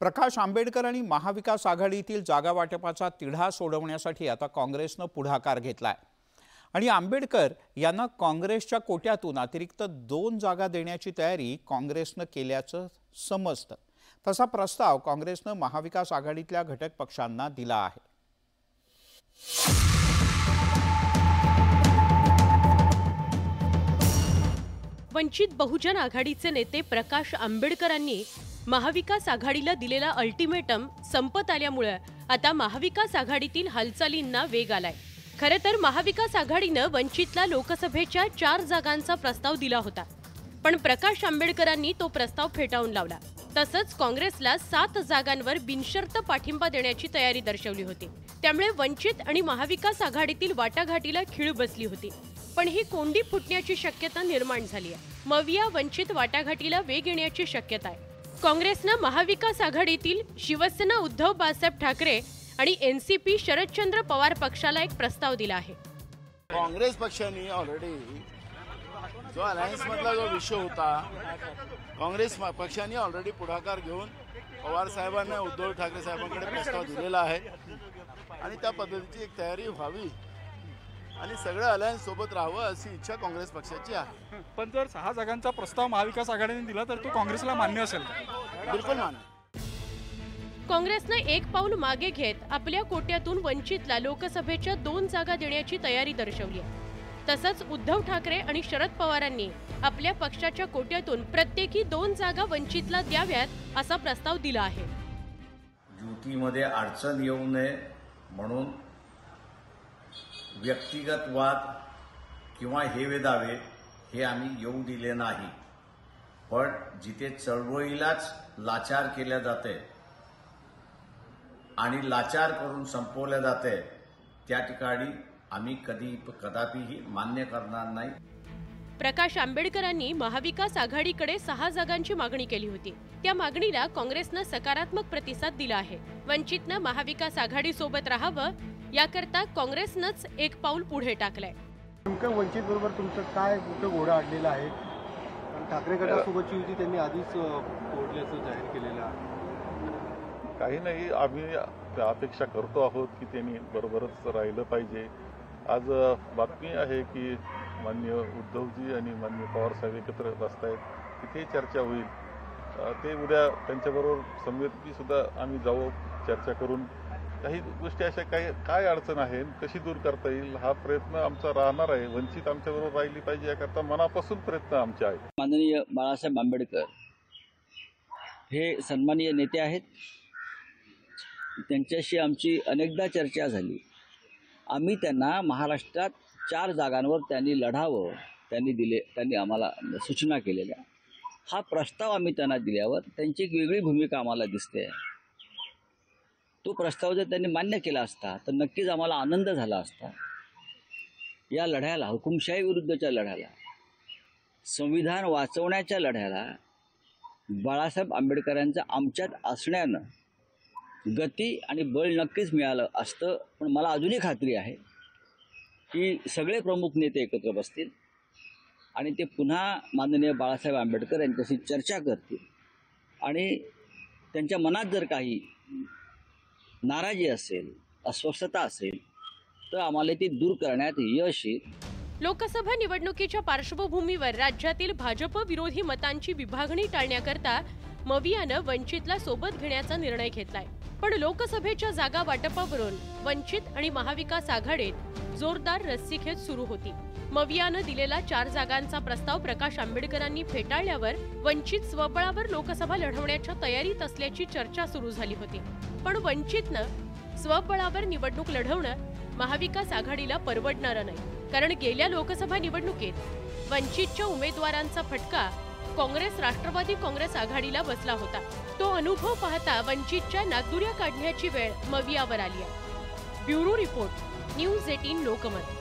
प्रकाश आंबेडकर आणि महाविकास आघाडीतील जागा वाटपाचा तिढा सोडवण्यासाठी आता काँग्रेसने पुढाकार घेतलाय आणि आंबेडकर यांना काँग्रेसच्या कोट्यातून अतिरिक्त 2 जागा देण्याची तयारी काँग्रेसने केल्याचं समजतं। तसा प्रस्ताव काँग्रेसने महाविकास आघाडीतल्या घटक पक्षांना दिला आहे। वंचित बहुजन आघाडीचे नेते प्रकाश आंबेडकरांनी महाविकास आघाडीला दिलेला अल्टिमेटम संपत आल्यामुळे आता महाविकास आघाडीतील हालचालींना वेग आलाय। खरे तर महाविकास आघाडीने वंचितला लोकसभेच्या 4 जागांचा प्रस्ताव दिला होता, पण प्रकाश आंबेडकरांनी तो प्रस्ताव फेटाळून लावला। तसंच काँग्रेसला 7 जागांवर बिनशर्त पाठिंबा देण्याची तयारी दर्शवली होती। त्यामुळे वंचित आणि महाविकास आघाडीतील वाटाघाटीला खीळ बसली होती, पण ही कोंडी फुटण्याची शक्यता निर्माण झाली आहे। मविया वंचित वाटाघाटीला वेग येण्याची शक्यता आहे। काँग्रेसने महाविकास आघाडीतील शिवसेना उद्धव बाळासाहेब ठाकरे आणि एनसीपी शरदचंद्र पवार पक्षाला एक प्रस्ताव दिला आहे। काँग्रेस पक्षाने ऑलरेडी जो अलायन्स मधला जो विषय होता, काँग्रेस पक्षाने ऑलरेडी पुढाकार घेऊन पवार साहेबांना उद्धव ठाकरे साहेबांकडे प्रस्ताव दिलेला आहे आणि त्या पद्धतीची एक तयारी व्हावी आणि सगळं अलायन्स सोबत राहावं अशी इच्छा काँग्रेस पक्षाची आहे। पण जर 6 जागांचा प्रस्ताव महाविकास आघाडीने दिला तर तो काँग्रेसला मान्य असेल का? बिलकुल मान्य। काँग्रेसने एक पाऊल मागे घेत आपल्या कोट्यातून वंचितला लोकसभेच्या 2 जागा देण्याची तयारी दर्शवली आहे। तसंच उद्धव ठाकरे आणि शरद पवारांनी आपल्या पक्षाच्या कोट्यातून प्रत्येकी 2 जागा वंचितला द्याव्यात असा प्रस्ताव दिला आहे। युतीमध्ये अडचण येऊ नये म्हणून व्यक्तिगत वाद किंवा हेवेदावे हे आम्ही येऊ दिले नाही, पण जिथे चळवळीलाच लाचार केल्या जाते आणि लाचार करून संपवल्या जाते त्या ठिकाणी आम्ही कदापिही मान्य करणार नाही। प्रकाश आंबेडकरांनी महाविकास आघाडीकडे 6 जागांची मागणी केली होती। त्या मागणीला काँग्रेसने सकारात्मक प्रतिसाद दिला आहे। वंचितने महाविकास आघाडी सोबत राहावं याकरता काँग्रेसनंच एक पाऊल पुढे टाकलंय। नेमकं वंचित बरोबर तुमचं काय कुठं घोडा अडलेला आहे? ठाकरे गटासोबतची युती त्यांनी आधीच तोडल्याचं जाहीर केलेलं आहे। काही नाही, आम्ही अपेक्षा करतो आहोत की त्यांनी बरोबरच राहिलं पाहिजे। आज बातमी आहे की माननीय उद्धवजी आणि माननीय पवार साहेब एकत्र बसतायत, तिथे चर्चा होईल। ते उद्या त्यांच्याबरोबर समिती सुद्धा आम्ही जाऊ, चर्चा करून काही गोष्टी अशा काय अडचण आहे कशी दूर करता येईल हा प्रयत्न आमचा राहणार आहे। वंचित आमच्याबरोबर राहिली पाहिजे याकरता मनापासून प्रयत्न आमचे आहेत। माननीय बाळासाहेब आंबेडकर हे सन्माननीय नेते आहेत, त्यांच्याशी आमची अनेकदा चर्चा झाली। आम्ही त्यांना महाराष्ट्रात 4 जागांवर त्यांनी लढावं त्यांनी आम्हाला सूचना केलेल्या। हा प्रस्ताव आम्ही त्यांना दिल्यावर त्यांची एक वेगळी भूमिका आम्हाला दिसते। तो प्रस्ताव जर त्यांनी मान्य केला असता तर नक्कीच आम्हाला आनंद झाला असता। या लढ्याला, हुकुमशाही विरुद्धच्या लढ्याला, संविधान वाचवण्याच्या लढ्याला बाळासाहेब आंबेडकरांचं आमच्यात असण्यानं गती आणि बळ नक्कीच मिळालं असतं। पण मला अजूनही खात्री आहे की सगळे प्रमुख नेते एकत्र बसतील आणि ते पुन्हा माननीय बाळासाहेब आंबेडकर यांच्याशी चर्चा करतील आणि त्यांच्या मनात जर काही नाराजी असेल, अस्वस्थता असेल तर आम्हाला ती दूर करण्यात यश येईल। लोकसभा निवडणुकीच्या पार्श्वभूमीवर राज्यातील भाजप विरोधी मतांची विभागणी टाळण्याकरता मवियाने वंचितला सोबत घेण्याचा निर्णय घेतलाय। पण लोकसभेच्या जागा वाटपावरून वंचित आणि महाविकास आघाडीत जोरदार रस्सीखेच सुरू होती। मवियाने दिलेला 4 जागांचा प्रस्ताव प्रकाश आंबेडकरांनी फेटाळल्यावर वंचित स्वबळावर लोकसभा लढवण्याच्या तयारीत असल्याची चर्चा सुरू झाली होती। पण वंचितनं स्वबळावर निवडणूक लढवणं महाविकास आघाडीला परवडणारं नाही, कारण गेल्या लोकसभा निवडणुकीत वंचितच्या उमेदवारांचा फटका काँग्रेस राष्ट्रवादी काँग्रेस आघाडीला बसला होता। तो अनुभव पाहता वंचितच्या नागदुर्या काढण्याची वेळ मवियावर आली आहे। Bureau report, news 18 Lokmat.